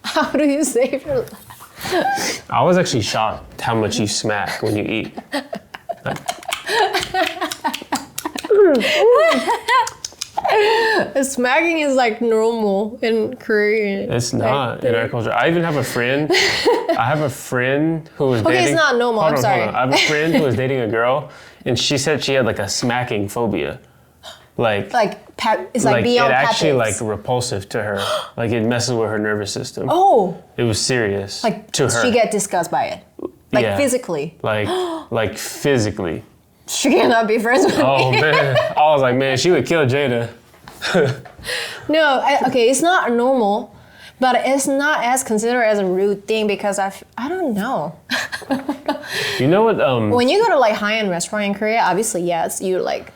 How do you save your life? I was actually shocked how much you smack when you eat. Like, Smacking is like normal in Korean. it's not in our culture. I even have a friend. Who was dating. Okay, it's not normal. I'm sorry. Hold on. I have a friend who was dating a girl, and she said she had like a smacking phobia. It's like beyond it actually patents. like repulsive to her. Like it messes with her nervous system. Oh. It was serious. Like to her. she get disgusted by it. Like Yeah. physically. Like physically. She cannot be friends with Oh me. man. I was like, man, she would kill Jada. No, okay, it's not normal, but it's not as considered as a rude thing because I don't know. You know what? When you go to like high-end restaurant in Korea, obviously yes, you like,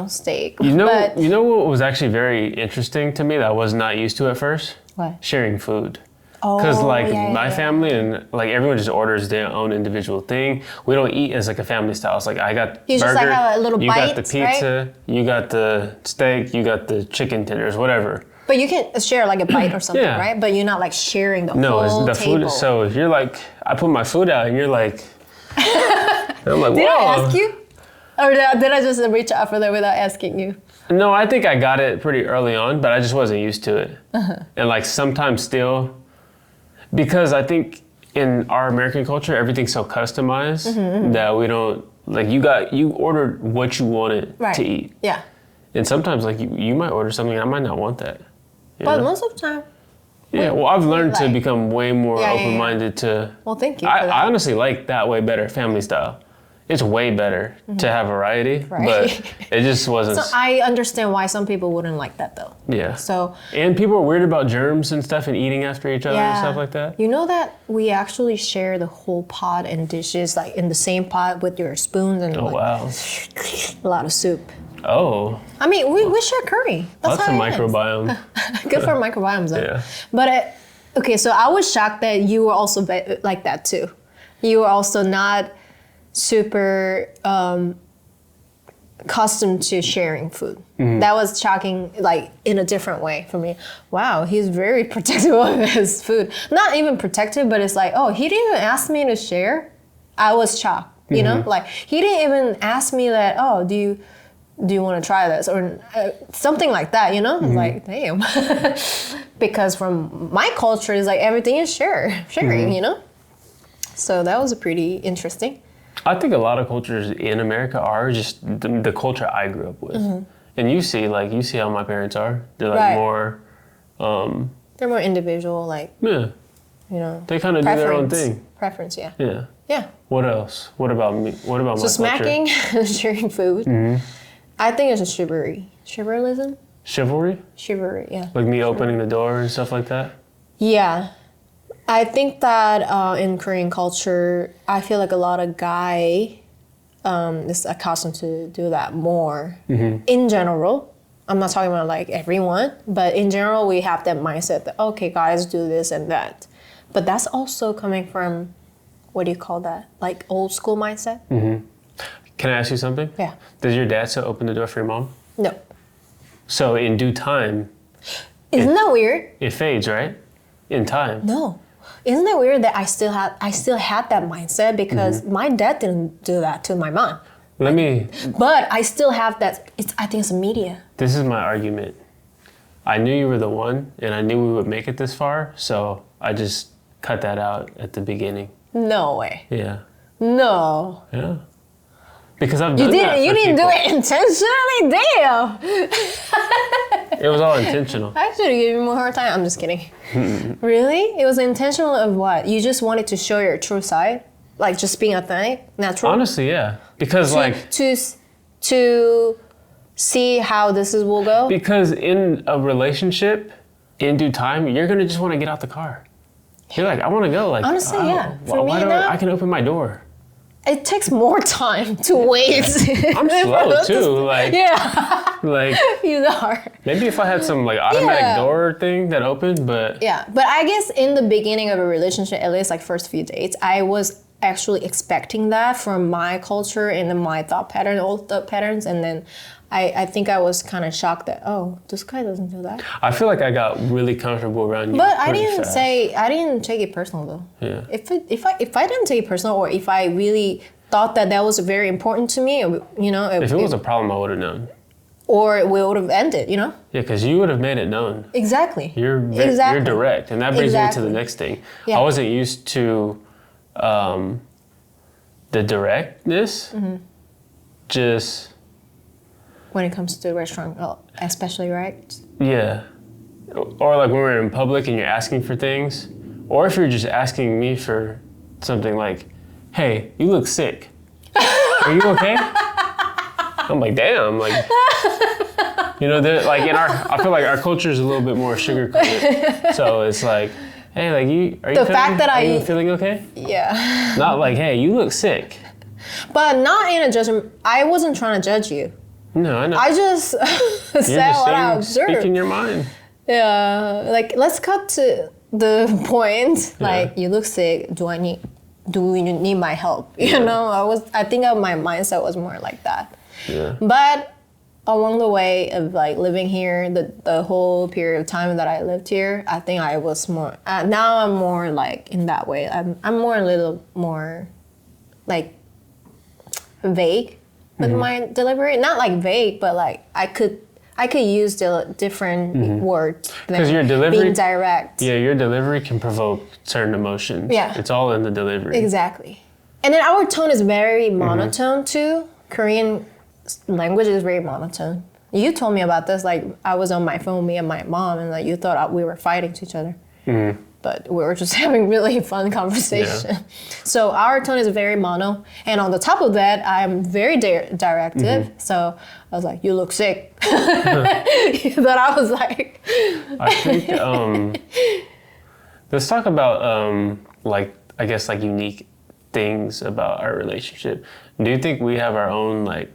steak. You know but what was actually very interesting to me that I was not used to at first? what? Sharing food. Oh, Because yeah, my yeah. family and like everyone just orders their own individual thing. We don't eat as like a family style. It's like I got You burger, just like have a little you got the bites, pizza, you got the steak, you got the chicken tenders, whatever. But you can share like a bite or something, Yeah. right? But you're not like sharing the No, whole it's the table. food. So if you're like, I put my food out and you're like, and I'm like, Did whoa. I ask you? Or did I just reach out for that without asking you? No, I think I got it pretty early on, but I just wasn't used to it. And like sometimes still, because I think in our American culture, everything's so customized that we don't, like you ordered what you wanted Right. to eat. Yeah. And sometimes like you might order something, I might not want that. you But know? most of the time, Yeah, well, I've learned to like- become way more Yeah, yeah, yeah. open-minded to, well, thank you for I that. honestly like that way better, family style. It's way better to have variety, Right. but it just wasn't, So I understand why some people wouldn't like that though. yeah. So And people are weird about germs and stuff and eating after each other and yeah, stuff like that. you know that we actually share the whole pot and dishes like in the same pot with your spoons and Oh, like, wow. a lot of soup. Oh, I mean, we share curry. That's that's a how it is. microbiome. Good for microbiomes though. Yeah. But okay, so I was shocked that you were also like that too. You were also not super accustomed to sharing food. That was shocking, like in a different way for me. Wow, he's very protective of his food. Not even protective, but it's like, oh, he didn't even ask me to share. I was shocked. You know, like he didn't even ask me that. Oh, do you want to try this or something like that? You know, like damn. Because from my culture, it's like everything is sharing. You know, so that was pretty interesting. I think a lot of cultures in America are just the culture I grew up with. And you see how my parents are. They're like Right. more, They're more individual, like yeah, you know. they kind of do their own thing. Preference, yeah. Yeah. Yeah. What else? What about me? What about So my smacking, culture? sharing food. I think it's a chivalry. Chivalryism? Chivalry? Chivalry, yeah. Like me opening the door and stuff like that? Yeah. I think that in Korean culture, I feel like a lot of guy is accustomed to do that more. In general, I'm not talking about like everyone, but in general, we have that mindset that, okay, guys do this and that. But that's also coming from, what do you call that? Like old school mindset? Can I ask you something? Yeah. Does your dad still open the door for your mom? No. So in due time, Isn't that weird? it fades, right? In time. No. Isn't it weird that I still had that mindset because my dad didn't do that to my mom. But I still have that. I think it's media. This is my argument. I knew you were the one, and I knew we would make it this far, so I just cut that out at the beginning. No way. Yeah. No. Yeah. Because I've done You that didn't. You for didn't do people. it intentionally. Damn. It was all intentional. I should have given you more hard time. I'm just kidding. Really? It was intentional of what? You just wanted to show your true side, like just being authentic, natural. Honestly, yeah. Because to see how will go. Because in a relationship, in due time, you're gonna just want to get out the car. You're like, I want to go. Like, Honestly, yeah. For why me do now- I can open my door. It takes more time to wait. I'm slow too. Like, Yeah, like you are. maybe if I had some like automatic Yeah. door thing that opened, but Yeah, but I guess in the beginning of a relationship, at least like first few dates, I was actually expecting that from my culture and then my thought pattern, old thought patterns, and then I think I was kind of shocked that, oh, this guy doesn't do that. I feel like I got really comfortable around you. But I didn't didn't take it personal though. Yeah. If I didn't take it personal, or if I really thought that was very important to me, you know. If it was a problem, I would have known. Or we would have ended, you know? Yeah, because you would have made it known. Exactly. You're direct, and that brings me to the next thing. Yeah. I wasn't used to the directness, just... When it comes to the restaurant, especially, right? Yeah. Or like when we're in public and you're asking for things, or if you're just asking me for something like, hey, you look sick. Are you okay? I'm like, damn, like, you know, like I feel like our culture is a little bit more sugar-coated. So it's like, hey, like, are you feeling okay? Yeah. Not like, hey, you look sick. But not in a judgment. I wasn't trying to judge you. No, I know. I just said what I observed. Speaking your mind. Yeah, like let's cut to the point. Like, you look sick. Do you need my help? You know, I think my mindset was more like that. Yeah. But along the way of like living here, the whole period of time that I lived here, I think I was more. Now I'm more like in that way. I'm more a little more like vague with my delivery. Not like vague, but like I could use the different words than your delivery, being direct. Yeah, your delivery can provoke certain emotions. Yeah. It's all in the delivery. Exactly. And then our tone is very monotone too. Korean language is very monotone. You told me about this, like I was on my phone, me and my mom, and like you thought we were fighting to each other. But we were just having really fun conversation. Yeah. So our tone is very mono. And on the top of that, I'm very directive. So I was like, you look sick. That I was like. I think, let's talk about like, I guess like unique things about our relationship. Do you think we have our own like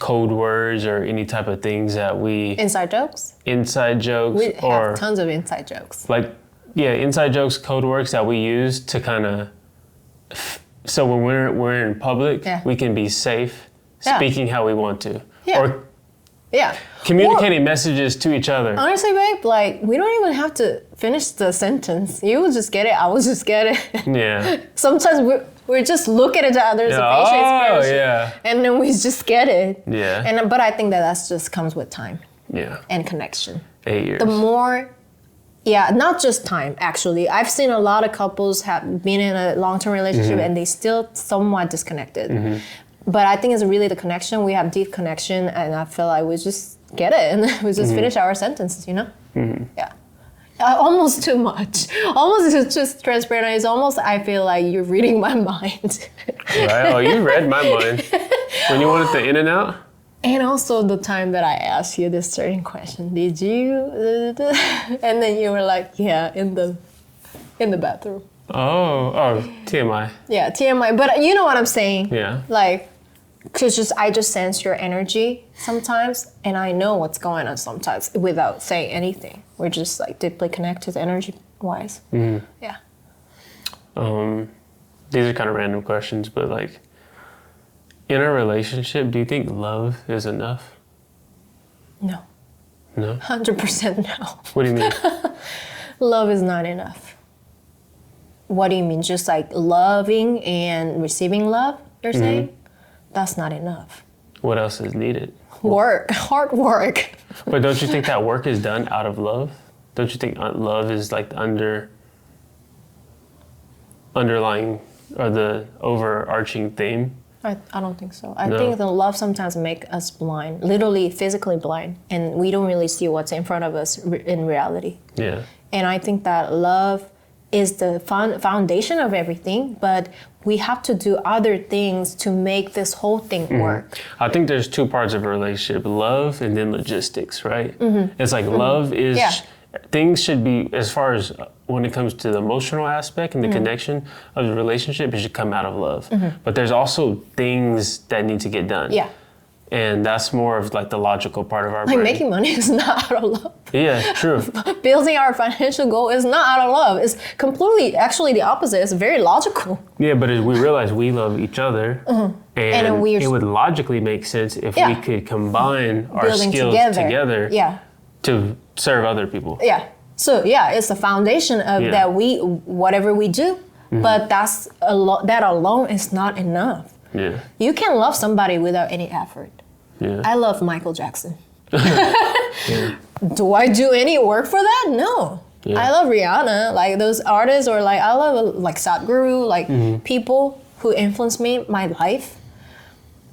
code words or any type of things that we... Inside jokes? Inside jokes. We have tons of inside jokes. Like, yeah, inside jokes, code words that we use to kind of, so when we're in public, we can be safe speaking how we want to. Or communicating messages to each other. Honestly, babe, like we don't even have to finish the sentence. You will just get it, I will just get it. Yeah. Sometimes we just look at each other's facial expression, and then we just get it. Yeah. But I think that's just comes with time. Yeah. And connection. 8 years. The more... Yeah, not just time, actually. I've seen a lot of couples have been in a long-term relationship and they still somewhat disconnected. But I think it's really the connection. We have deep connection, and I feel like we just get it and we just finish our sentences, you know? Yeah. Almost too much. Almost it's just transparent. It's almost, I feel like you're reading my mind. Right? Oh, you read my mind. When you wanted the in and out? And also the time that I asked you this certain question, did you? And then you were like, yeah, in the bathroom. Oh, TMI. Yeah, TMI. But you know what I'm saying? Yeah. Like, cause I just sense your energy sometimes, and I know what's going on sometimes without saying anything. We're just like deeply connected energy-wise. Yeah. These are kind of random questions, but like, in a relationship, do you think love is enough? No. No? 100% no. What do you mean? Love is not enough. What do you mean? Just like loving and receiving love, you're saying? That's not enough. What else is needed? Work, hard work. But don't you think that work is done out of love? Don't you think love is like the underlying or the overarching theme? I don't think so. I think the love sometimes make us blind, literally physically blind, and we don't really see what's in front of us in reality. Yeah. And I think that love is the foundation of everything, but we have to do other things to make this whole thing work. I think there's two parts of a relationship, love and then logistics, right? It's like love is, things should be, as far as when it comes to the emotional aspect and the connection of the relationship, it should come out of love. But there's also things that need to get done. Yeah. And that's more of like the logical part of our Like brain. making money is not out of love. Yeah, true. Building our financial goal is not out of love. It's completely, actually the opposite. It's very logical. Yeah, but we realize we love each other, and then it would logically make sense if we could combine our Building skills together Yeah. to serve other people. Yeah. So yeah, it's the foundation of that whatever we do, but that alone is not enough. Yeah. You can love somebody without any effort. Yeah. I love Michael Jackson. Do I do any work for that? No. Yeah. I love Rihanna, like those artists, or like I love like Sadhguru, like people who influence my life.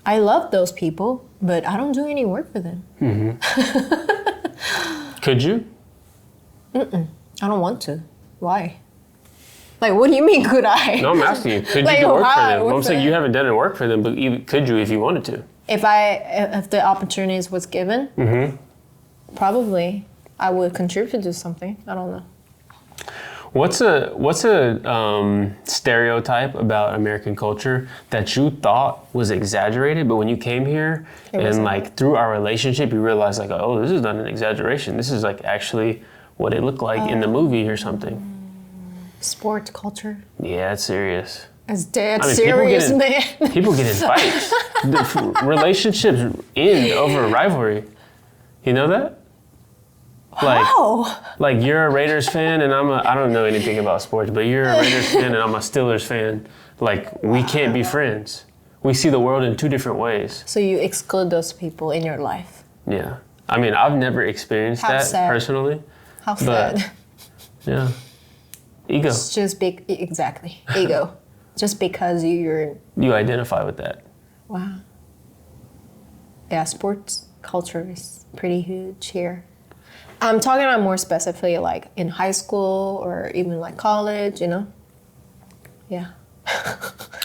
I love those people, but I don't do any work for them. Could you? I don't want to. Why? Like, what do you mean, could I? No, I'm asking you. Could Like, you do work for why? them? Work I'm for saying them? you haven't done any work for them, but could you if you wanted to? If the opportunities was given, probably I would contribute to something. I don't know. What's a stereotype about American culture that you thought was exaggerated, but when you came here and wasn't. like through our relationship, you realized like, oh, this is not an exaggeration. This is like actually what it looked like in the movie or something. Sport culture. Yeah, it's serious. It's dead I mean, serious, man. People get in fights. Relationships end over a rivalry. You know that? Like, How? like you're a Raiders fan and I don't know anything about sports, but you're a Raiders fan and I'm a Steelers fan. Like, we can't be friends. We see the world in two different ways. So you exclude those people in your life. Yeah. I mean, I've never experienced How that sad. personally. How But- sad. Yeah. Ego. It's just big, exactly. Ego. Just because you're, You identify with that. wow. Yeah, sports culture is pretty huge here. I'm talking about more specifically like in high school or even like college, you know? Yeah.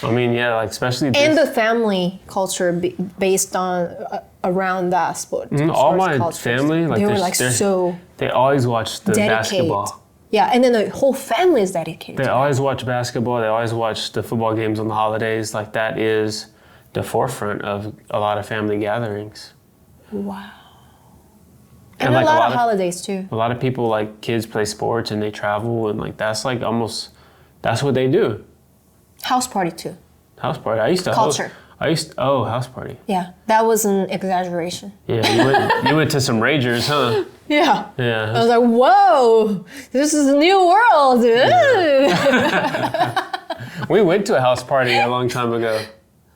I mean, yeah, like especially And the family culture based on, around that sport. all sports my cultures. family, like they were they're- like they're- so they always watch the dedicated. basketball. Yeah, and then the whole family is dedicated. They to always watch basketball. They always watch the football games on the holidays. Like that is the forefront of a lot of family gatherings. that. Wow. And like a lot of holidays too. A lot of people, like kids play sports and they travel and like that's like almost, that's what they do. House party too. House party. I used to Culture. house party. Yeah, that was an exaggeration. Yeah, you went to some ragers, huh? Yeah. I Yeah. was like, whoa, this is a new world. We went to a house party a long time ago.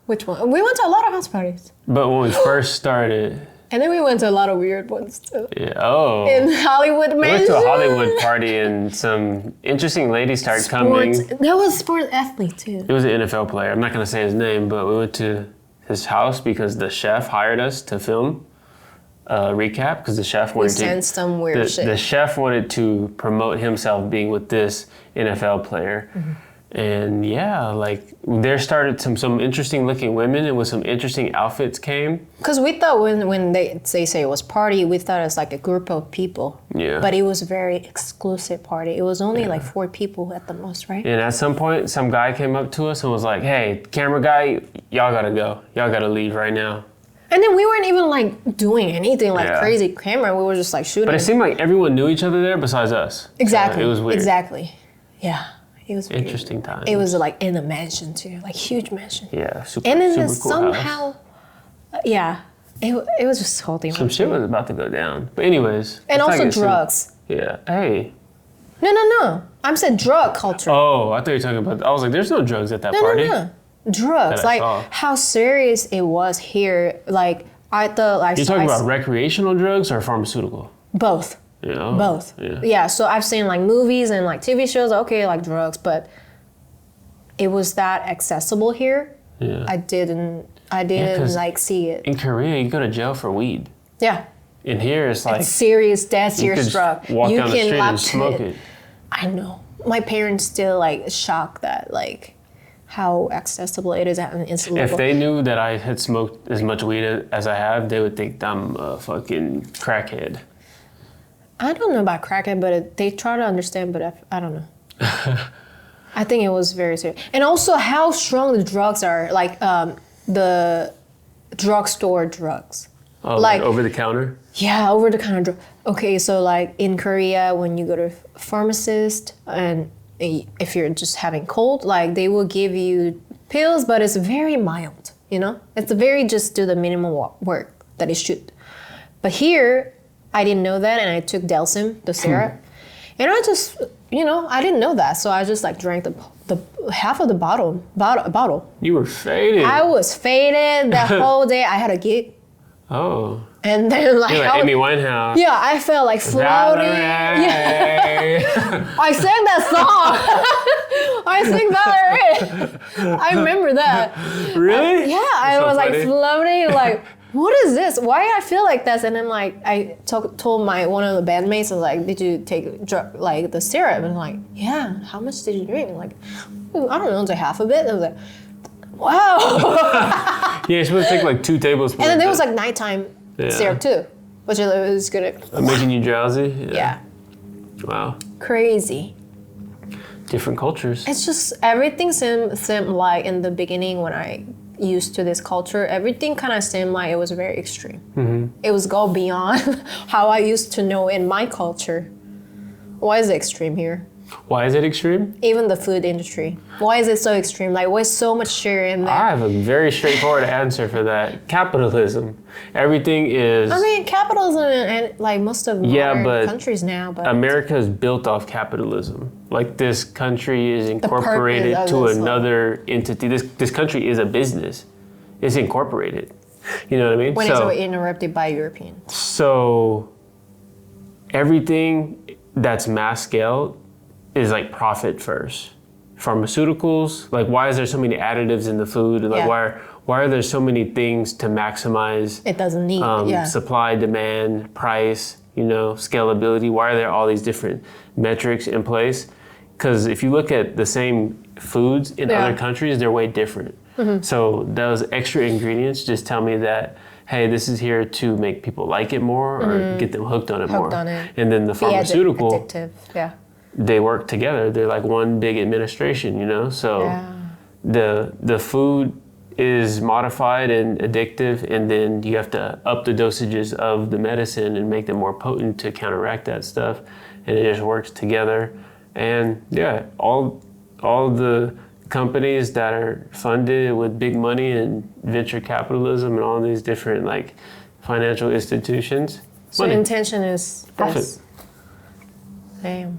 Which one? We went to a lot of house parties. But when we first started, And then we went to a lot of weird ones too. yeah, oh. In Hollywood We went Mansion. to a Hollywood party and some interesting ladies started coming. That was sport athlete too. It was an NFL player. I'm not going to say his name, but we went to his house because the chef hired us to film a recap because the chef We wanted sensed some weird shit. the chef wanted to promote himself being with this NFL player. And yeah, like there started some interesting looking women and with some interesting outfits came. Because we thought when they say it was party, we thought it was like a group of people. Yeah. But it was a very exclusive party. It was only like 4 people at the most, right? And at some point, some guy came up to us and was like, hey, camera guy, y'all gotta go. Y'all gotta leave right now. And then we weren't even like doing anything like Yeah. crazy camera. We were just like shooting. But it seemed like everyone knew each other there besides us. Exactly. So it was weird. Exactly. Yeah. It was weird. Interesting times. It was like in a mansion too, like huge mansion. Yeah, super, And then super cool house. somehow, yeah, it was just holding. Some shit was about to go down. But anyways. And it's also like it's drugs. Yeah. Hey. No. I'm saying drug culture. Oh, I thought you were talking about. I was like, there's no drugs at that party. No. Drugs, That I like saw. how serious it was here. Like I thought, like You talking about recreational drugs or pharmaceutical? both. Yeah. Both. Yeah. Yeah, so I've seen like movies and like TV shows, okay, like drugs, but it was that accessible here. Yeah. I didn't 'cause like see it. In Korea, you go to jail for weed. Yeah. In here, it's like Serious, dead you serious could drug. walk down the street lap and to smoke it. I know. My parents still like shocked that like how accessible it is and it's If legal. they knew that I had smoked as much weed as I have, they would think I'm a fucking crackhead. I don't know about crackhead, but they try to understand, but I don't know. I think it was very serious. And also how strong the drugs are. Like the drugstore drugs. Oh, Like- over the counter? Yeah, over the counter drug. Okay, so like in Korea, when you go to pharmacist and if you're just having cold, like they will give you pills, but it's very mild, you know? It's very just do the minimum work that it should. But here, I didn't know that, and I took Delsim, the syrup, and I just, you know, I didn't know that, so I just like drank the half of the bottle. You were faded. I was faded that whole day. I had a gig, Oh. and then like, You're like Amy Winehouse. yeah, I felt like floating. Valerie. I sang that song. I sang Valerie. I remember that. Really? Yeah, I so was like funny. floating, like, what is this? Why I feel like this? And then like I told my one of the bandmates, I was like, did you take like the syrup? And I'm like, yeah. How much did you drink? And like, I don't know, like half of it. And I was like, wow. Yeah, you're supposed to take like 2 tablespoons. And then there was like nighttime syrup too, which was good. Making you drowsy? Yeah. Wow. Crazy. Different cultures. It's just everything seemed like in the beginning when I used to this culture, everything kind of seemed like it was very extreme. Mm-hmm. It was go beyond how I used to know in my culture. Why is it extreme here? Why is it extreme? Even the food industry. Why is it so extreme? Like, what's so much share in there? I have a very straightforward answer for that. Capitalism. Everything is... I mean, capitalism and like most of modern but countries now, but America is built off capitalism. Like this country is incorporated purpose to of this, another entity. This country is a business. It's incorporated. You know what I mean? when it's interrupted by Europeans. So everything that's mass scale is like profit first. Pharmaceuticals, like why is there so many additives in the food? And like why are there so many things to maximize It doesn't need supply, demand, price, you know, scalability? Why are there all these different metrics in place? Because if you look at the same foods in other countries, they're way different. Mm-hmm. So those extra ingredients just tell me that, hey, this is here to make people like it more or get them hooked on it more. And then the pharmaceutical, addictive. Yeah. they work together. They're like one big administration, you know? So the food is modified and addictive, and then you have to up the dosages of the medicine and make them more potent to counteract that stuff. And it just works together. And yeah, all the companies that are funded with big money and venture capitalism and all these different like financial institutions. So money. intention is Profit. this. Damn.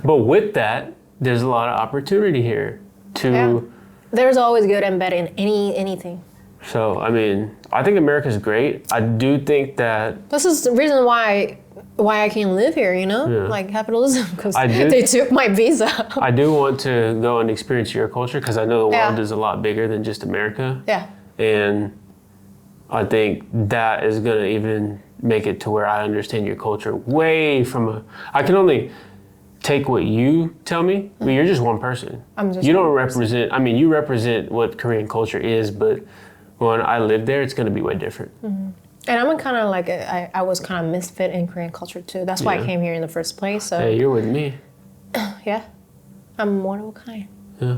But with that, there's a lot of opportunity here to... There's always good and bad in anything. So, I mean, I think America's great. I do think that... This is the reason why I can live here, you know? Yeah. Like capitalism, because I do- they took my visa. I do want to go and experience your culture because I know the world is a lot bigger than just America. Yeah. And I think that is going to even make it to where I understand your culture way from a... I can only take what you tell me, but you're just one person. You don't represent... I mean, you represent what Korean culture is, but when I live there, it's going to be way different. Mm-hmm. And I'm kind of like, I was kind of misfit in Korean culture too. That's why I came here in the first place. So Hey, you're with me. yeah, I'm one of a kind. Yeah.